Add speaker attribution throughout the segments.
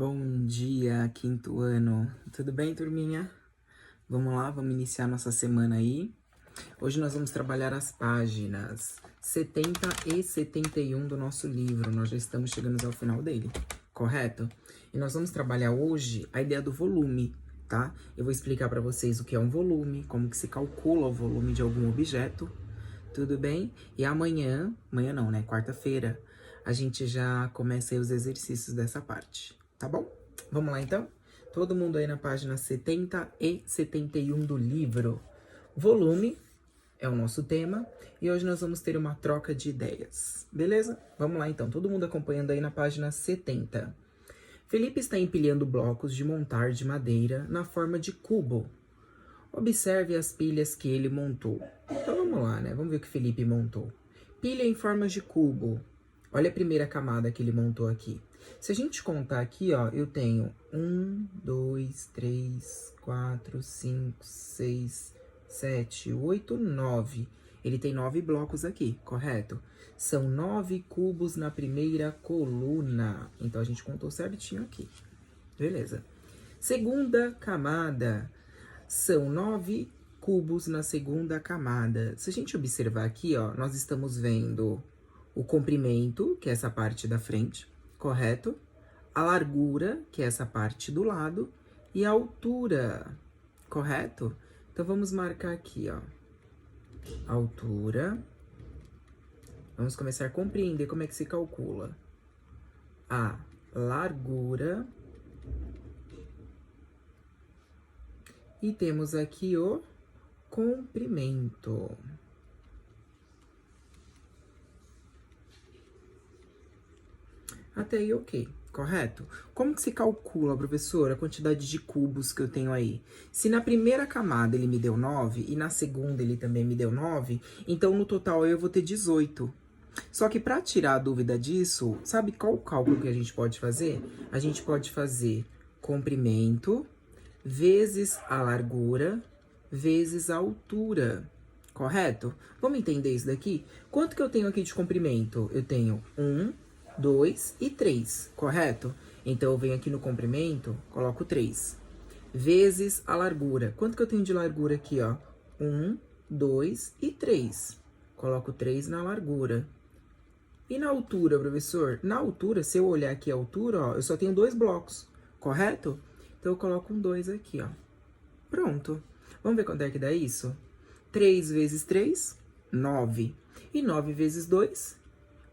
Speaker 1: Bom dia, quinto ano. Tudo bem, turminha? Vamos lá, vamos iniciar nossa semana aí. Hoje nós vamos trabalhar as páginas 70 e 71 do nosso livro. Nós já estamos chegando ao final dele, correto? E nós vamos trabalhar hoje a ideia do volume, tá? Eu vou explicar para vocês o que é um volume, como que se calcula o volume de algum objeto, tudo bem? E amanhã não, né? Quarta-feira, a gente já começa aí os exercícios dessa parte, tá bom? Vamos lá, então? Todo mundo aí na página 70 e 71 do livro. Volume é o nosso tema e hoje nós vamos ter uma troca de ideias, beleza? Vamos lá, então. Todo mundo acompanhando aí na página 70. Felipe está empilhando blocos de montar de madeira na forma de cubo. Observe as pilhas que ele montou. Então vamos lá, né? Vamos ver o que Felipe montou. Pilha em formas de cubo. Olha a primeira camada que ele montou aqui. Se a gente contar aqui, ó, eu tenho 1, 2, 3, 4, 5, 6, 7, 8, 9. Ele tem 9 blocos aqui, correto? São 9 cubos na primeira coluna. Então a gente contou certinho aqui. Beleza. Segunda camada. São 9 cubos na segunda camada. Se a gente observar aqui, ó, nós estamos vendo o comprimento, que é essa parte da frente, correto? A largura, que é essa parte do lado, e a altura, correto? Então vamos marcar aqui, ó, altura. Vamos começar a compreender como é que se calcula a largura. E temos aqui o comprimento. Até aí, ok, correto? Como que se calcula, professor, a quantidade de cubos que eu tenho aí? Se na primeira camada ele me deu 9 e na segunda ele também me deu 9, então no total eu vou ter 18. Só que para tirar a dúvida disso, sabe qual o cálculo que a gente pode fazer? A gente pode fazer comprimento vezes a largura vezes a altura, correto? Vamos entender isso daqui? Quanto que eu tenho aqui de comprimento? Eu tenho 1, 2 e 3, correto? Então, eu venho aqui no comprimento, coloco 3, vezes a largura. Quanto que eu tenho de largura aqui, ó? 1, 2 e 3. Coloco 3 na largura. E na altura, professor? Na altura, se eu olhar aqui a altura, ó, eu só tenho 2 blocos, correto? Então, eu coloco um 2 aqui, ó. Pronto. Vamos ver quanto é que dá isso? 3 vezes 3, 9. E 9 vezes 2,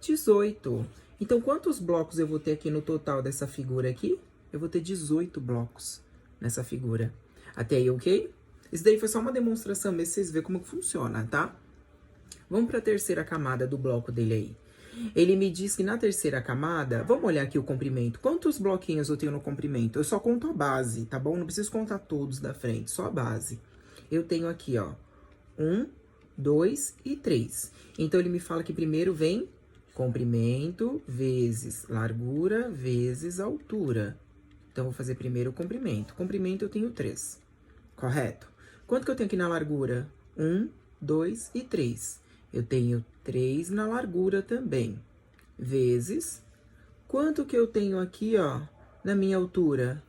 Speaker 1: 18. Então, quantos blocos eu vou ter aqui no total dessa figura aqui? Eu vou ter 18 blocos nessa figura. Até aí, ok? Isso daí foi só uma demonstração, mesmo vocês verem como que funciona, tá? Vamos para a terceira camada do bloco dele aí. Ele me diz que na terceira camada, vamos olhar aqui o comprimento. Quantos bloquinhos eu tenho no comprimento? Eu só conto a base, tá bom? Não preciso contar todos da frente, só a base. Eu tenho aqui, ó, 1, 2 e 3. Então, ele me fala que primeiro vem comprimento vezes largura vezes altura. Então, eu vou fazer primeiro o comprimento. Comprimento eu tenho 3, correto? Quanto que eu tenho aqui na largura? 1, 2 e 3. Eu tenho 3 na largura também, vezes, quanto que eu tenho aqui, ó, na minha altura?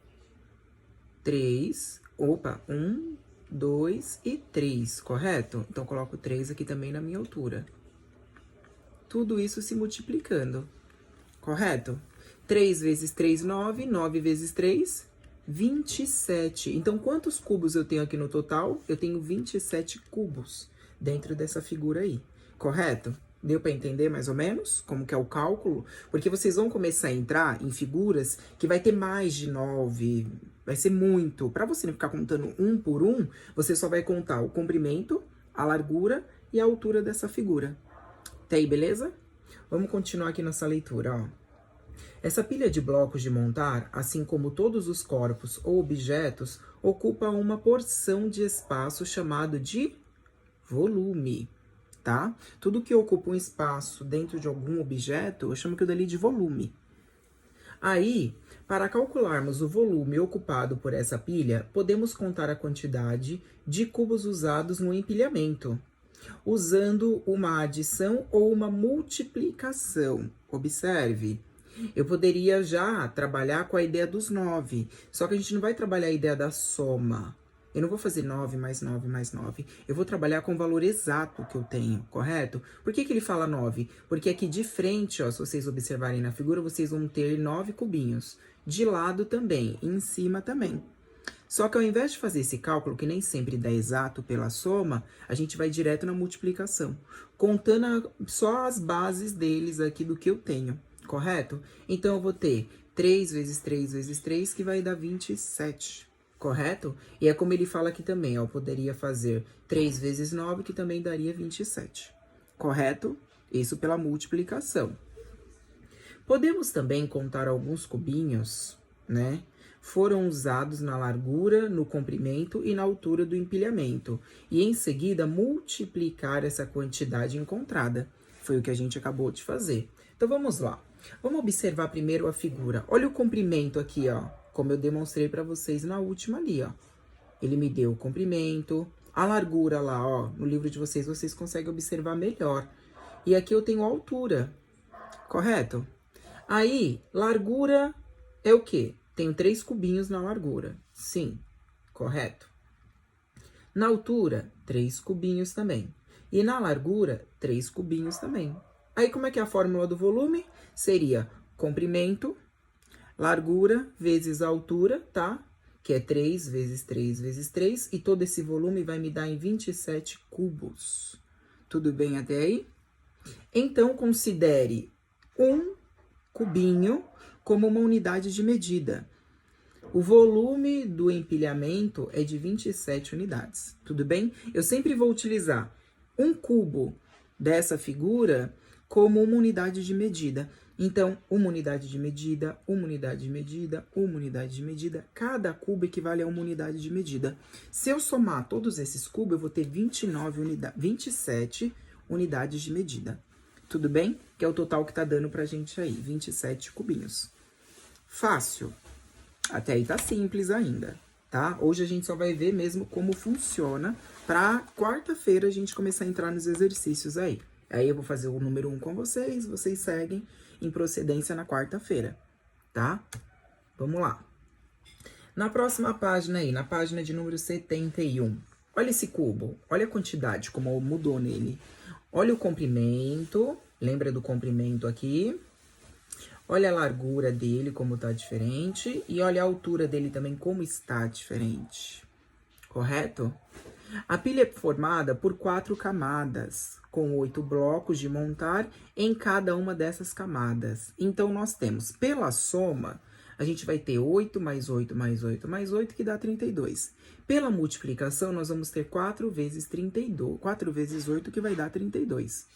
Speaker 1: 3, 1, 2 e 3, correto? Então, coloco 3 aqui também na minha altura. Tudo isso se multiplicando, correto? 3 vezes 3, 9, 9 vezes 3, 27. Então, quantos cubos eu tenho aqui no total? Eu tenho 27 cubos dentro dessa figura aí, correto? Deu para entender mais ou menos como que é o cálculo? Porque vocês vão começar a entrar em figuras que vai ter mais de 9, vai ser muito. Para você não ficar contando um por um, você só vai contar o comprimento, a largura e a altura dessa figura. Tá aí, beleza? Vamos continuar aqui nossa leitura, ó. Essa pilha de blocos de montar, assim como todos os corpos ou objetos, ocupa uma porção de espaço chamado de volume, tá? Tudo que ocupa um espaço dentro de algum objeto, eu chamo aquilo dali de volume. Aí, para calcularmos o volume ocupado por essa pilha, podemos contar a quantidade de cubos usados no empilhamento, usando uma adição ou uma multiplicação. Observe, Eu poderia já trabalhar com a ideia dos 9, só que a gente não vai trabalhar a ideia da soma. Eu não vou fazer 9 mais 9 mais 9. Eu vou trabalhar com o valor exato que eu tenho, correto? Por que que ele fala 9? Porque aqui de frente, ó, se vocês observarem na figura, vocês vão ter 9 cubinhos. De lado também, e em cima também. Só que ao invés de fazer esse cálculo, que nem sempre dá exato pela soma, a gente vai direto na multiplicação, contando só as bases deles aqui do que eu tenho, correto? Então, eu vou ter 3 vezes 3 vezes 3, que vai dar 27, correto? E é como ele fala aqui também, ó, eu poderia fazer 3 vezes 9, que também daria 27, correto? Isso pela multiplicação. Podemos também contar alguns cubinhos, né? Foram usados na largura, no comprimento e na altura do empilhamento, e em seguida multiplicar essa quantidade encontrada. Foi o que a gente acabou de fazer. Então vamos lá. Vamos observar primeiro a figura. Olha o comprimento aqui, ó, como eu demonstrei para vocês na última ali, ó. Ele me deu o comprimento, a largura lá, ó, no livro de vocês, vocês conseguem observar melhor. E aqui eu tenho a altura, correto? Aí, largura é o quê? Tenho 3 cubinhos na largura. Sim, correto. Na altura, 3 cubinhos também. E na largura, 3 cubinhos também. Aí, como é que é a fórmula do volume? Seria comprimento, largura vezes a altura, tá? Que é 3 vezes 3 vezes 3. E todo esse volume vai me dar em 27 cubos. Tudo bem até aí? Então, considere um cubinho como uma unidade de medida. O volume do empilhamento é de 27 unidades, tudo bem? Eu sempre vou utilizar um cubo dessa figura como uma unidade de medida. Então, uma unidade de medida, uma unidade de medida, uma unidade de medida. Cada cubo equivale a uma unidade de medida. Se eu somar todos esses cubos, eu vou ter 27 unidades de medida. Tudo bem? Que é o total que tá dando pra gente aí, 27 cubinhos. Fácil. Até aí tá simples ainda, tá? Hoje a gente só vai ver mesmo como funciona pra quarta-feira a gente começar a entrar nos exercícios aí. Aí eu vou fazer o número 1 com vocês, vocês seguem em procedência na quarta-feira, tá? Vamos lá. Na próxima página aí, na página de número 71, olha esse cubo, olha a quantidade, como mudou nele. Olha o comprimento, lembra do comprimento aqui? Olha a largura dele, como tá diferente. E olha a altura dele também, como está diferente. Correto? A pilha é formada por 4 camadas, com 8 blocos de montar em cada uma dessas camadas. Então, nós temos, pela soma, a gente vai ter 8 mais 8 mais 8 mais 8, que dá 32. Pela multiplicação, nós vamos ter 4 vezes 32, 4 vezes 8, que vai dar 32.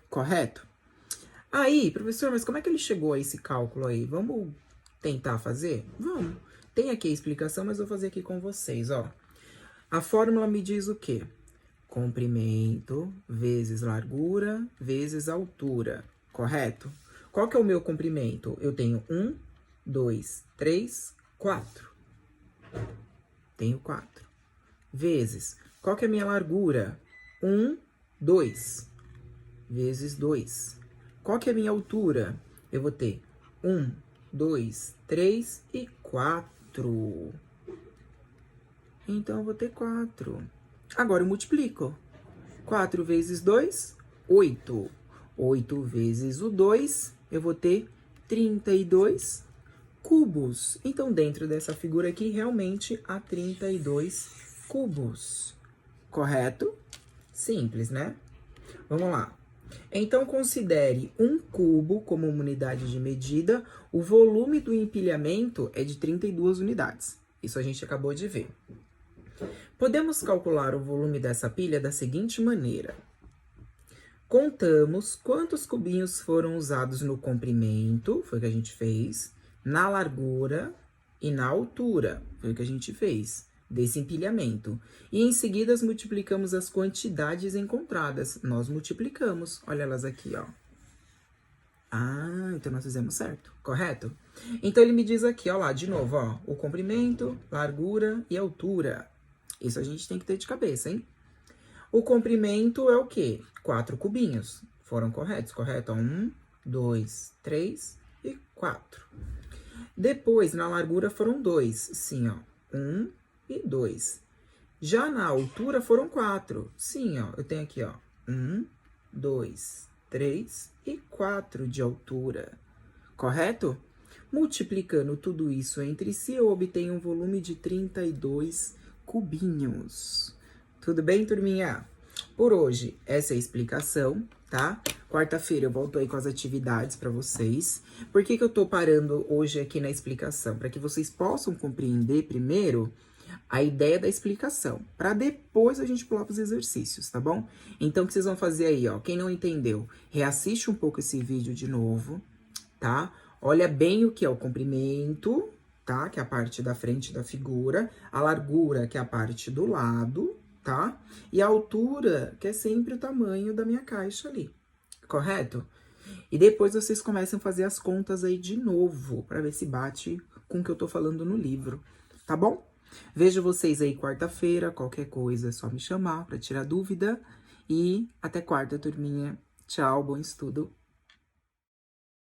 Speaker 1: Correto? Aí, professor, mas como é que ele chegou a esse cálculo aí? Vamos tentar fazer? Vamos. Tem aqui a explicação, mas eu vou fazer aqui com vocês, ó. A fórmula me diz o quê? Comprimento vezes largura vezes altura, correto? Qual que é o meu comprimento? Eu tenho 1, 2, 3, 4. Tenho 4. Vezes, qual que é a minha largura? 1, 2. Vezes 2. Qual que é a minha altura? Eu vou ter 1, 2, 3 e 4. Então, eu vou ter 4. Agora, eu multiplico. 4 vezes 2, 8. 8 vezes o 2, eu vou ter 32 cubos. Então, dentro dessa figura aqui, realmente há 32 cubos. Correto? Simples, né? Vamos lá. Então, considere um cubo como uma unidade de medida. O volume do empilhamento é de 32 unidades. Isso a gente acabou de ver. Podemos calcular o volume dessa pilha da seguinte maneira. Contamos quantos cubinhos foram usados no comprimento, foi o que a gente fez, na largura e na altura, foi o que a gente fez, desse empilhamento. E em seguida, multiplicamos as quantidades encontradas. Nós multiplicamos, olha elas aqui, ó. Ah, então nós fizemos certo, correto? Então, ele me diz aqui, ó lá, de novo, ó, o comprimento, largura e altura. Isso a gente tem que ter de cabeça, hein? O comprimento é o quê? 4 cubinhos. Foram corretos, correto? 1, 2, 3 e 4. Depois, na largura foram 2, sim, ó, 1 e 2. Já na altura foram 4, sim, ó, eu tenho aqui, ó, 1, 2, 3 e 4 de altura, correto? Multiplicando tudo isso entre si, eu obtenho um volume de 32 cubinhos. Tudo bem, turminha? Por hoje, essa é a explicação, tá? Quarta-feira eu volto aí com as atividades para vocês. Por que eu tô parando hoje aqui na explicação? Para que vocês possam compreender primeiro a ideia da explicação, para depois a gente pular para os exercícios, tá bom? Então, o que vocês vão fazer aí, ó? Quem não entendeu, reassiste um pouco esse vídeo de novo, tá? Olha bem o que é o comprimento, tá? Que é a parte da frente da figura, a largura, que é a parte do lado, tá? E a altura, que é sempre o tamanho da minha caixa ali, correto? E depois vocês começam a fazer as contas aí de novo, para ver se bate com o que eu tô falando no livro, tá bom? Vejo vocês aí quarta-feira, qualquer coisa é só me chamar para tirar dúvida. E até quarta, turminha. Tchau, bom estudo.